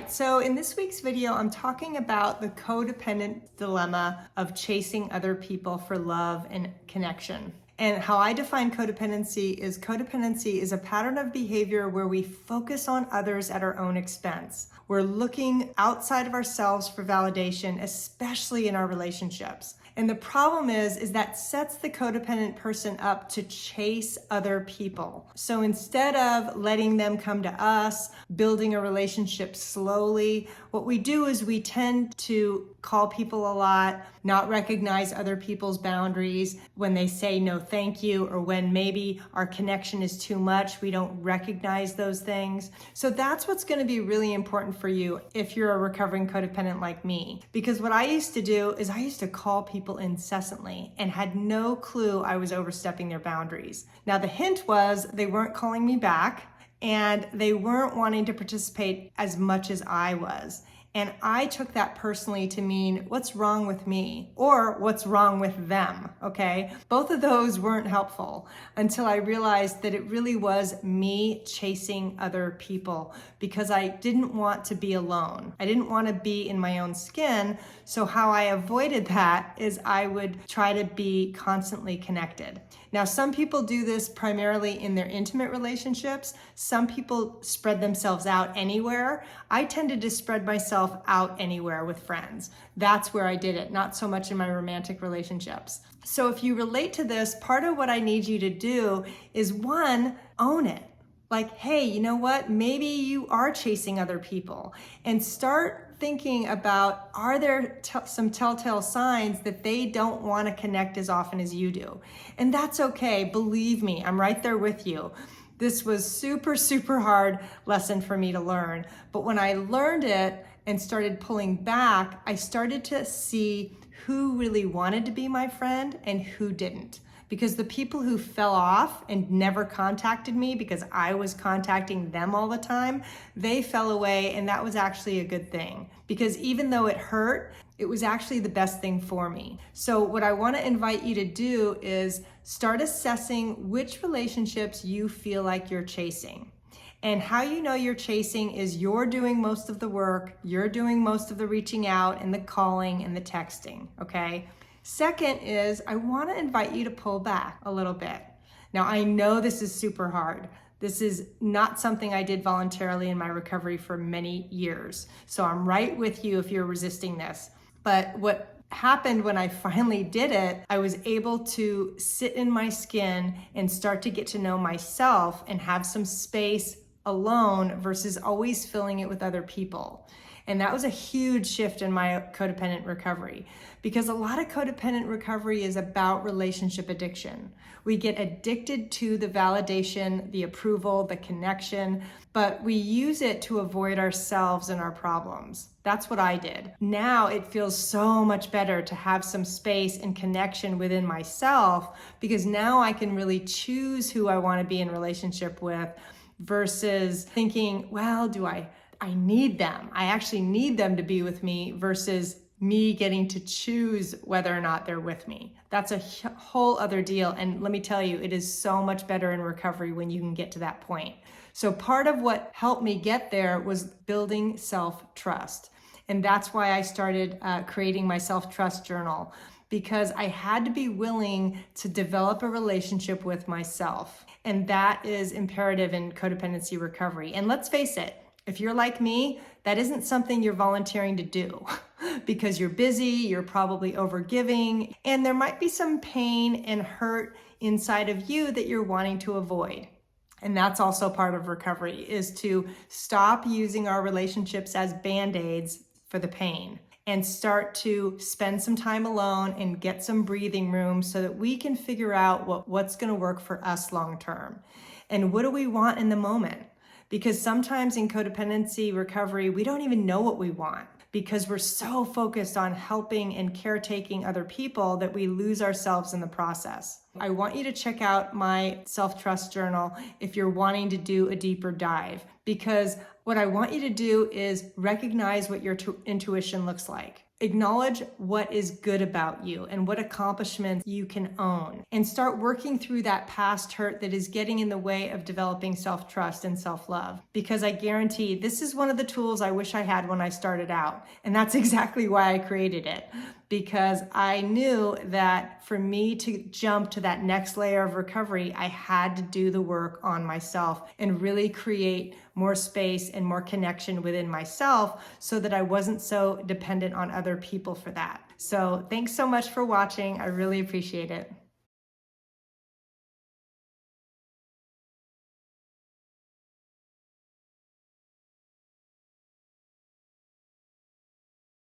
right, so in this week's video, I'm talking about the codependent dilemma of chasing other people for love and connection. And how I define codependency is a pattern of behavior where we focus on others at our own expense. We're looking outside of ourselves for validation, especially in our relationships. And the problem is that sets the codependent person up to chase other people. So instead of letting them come to us, building a relationship slowly, what we do is we tend to call people a lot, not recognize other people's boundaries when they say no thank you, or when maybe our connection is too much, we don't recognize those things. So that's what's going to be really important for you if you're a recovering codependent like me. Because what I used to do is I used to call people incessantly and had no clue I was overstepping their boundaries. Now the hint was they weren't calling me back and they weren't wanting to participate as much as I was. And I took that personally to mean, what's wrong with me? Or what's wrong with them, okay? Both of those weren't helpful until I realized that it really was me chasing other people because I didn't want to be alone. I didn't want to be in my own skin. So how I avoided that is I would try to be constantly connected. Now, some people do this primarily in their intimate relationships. Some people spread themselves out anywhere. I tended to spread myself out anywhere with friends. That's where I did it, not so much in my romantic relationships. So if you relate to this, part of what I need you to do is, one, own it. Like, hey, you know what? Maybe you are chasing other people, and start thinking about, are there some telltale signs that they don't want to connect as often as you do? And that's okay. Believe me, I'm right there with you. This was super hard lesson for me to learn. But when I learned it and started pulling back, I started to see who really wanted to be my friend and who didn't. Because the people who fell off and never contacted me because I was contacting them all the time, they fell away, and that was actually a good thing. Because even though it hurt, it was actually the best thing for me. So what I want to invite you to do is start assessing which relationships you feel like you're chasing. And how you know you're chasing is you're doing most of the work, you're doing most of the reaching out and the calling and the texting, okay? Second is, I want to invite you to pull back a little bit. Now, I know this is super hard. This is not something I did voluntarily in my recovery for many years. So I'm right with you if you're resisting this. But what happened when I finally did it, I was able to sit in my skin and start to get to know myself and have some space alone versus always filling it with other people. And that was a huge shift in my codependent recovery, because a lot of codependent recovery is about relationship addiction. We get addicted to the validation, the approval, the connection, but we use it to avoid ourselves and our problems. That's what I did. Now it feels so much better to have some space and connection within myself, because now I can really choose who I want to be in relationship with versus thinking, well, I need them. I actually need them to be with me versus me getting to choose whether or not they're with me. That's a whole other deal. And let me tell you, it is so much better in recovery when you can get to that point. So part of what helped me get there was building self-trust. And that's why I started creating my self-trust journal, because I had to be willing to develop a relationship with myself. And that is imperative in codependency recovery. And let's face it, if you're like me, that isn't something you're volunteering to do because you're busy, you're probably overgiving, and there might be some pain and hurt inside of you that you're wanting to avoid. And that's also part of recovery, is to stop using our relationships as band-aids for the pain and start to spend some time alone and get some breathing room so that we can figure out what's going to work for us long-term. And what do we want in the moment? Because sometimes in codependency recovery, we don't even know what we want because we're so focused on helping and caretaking other people that we lose ourselves in the process. I want you to check out my self-trust journal if you're wanting to do a deeper dive, because what I want you to do is recognize what your intuition looks like. Acknowledge what is good about you and what accomplishments you can own, and start working through that past hurt that is getting in the way of developing self-trust and self-love. Because I guarantee this is one of the tools I wish I had when I started out. And that's exactly why I created it. Because I knew that for me to jump to that next layer of recovery, I had to do the work on myself and really create more space and more connection within myself so that I wasn't so dependent on other people for that. So thanks so much for watching. I really appreciate it.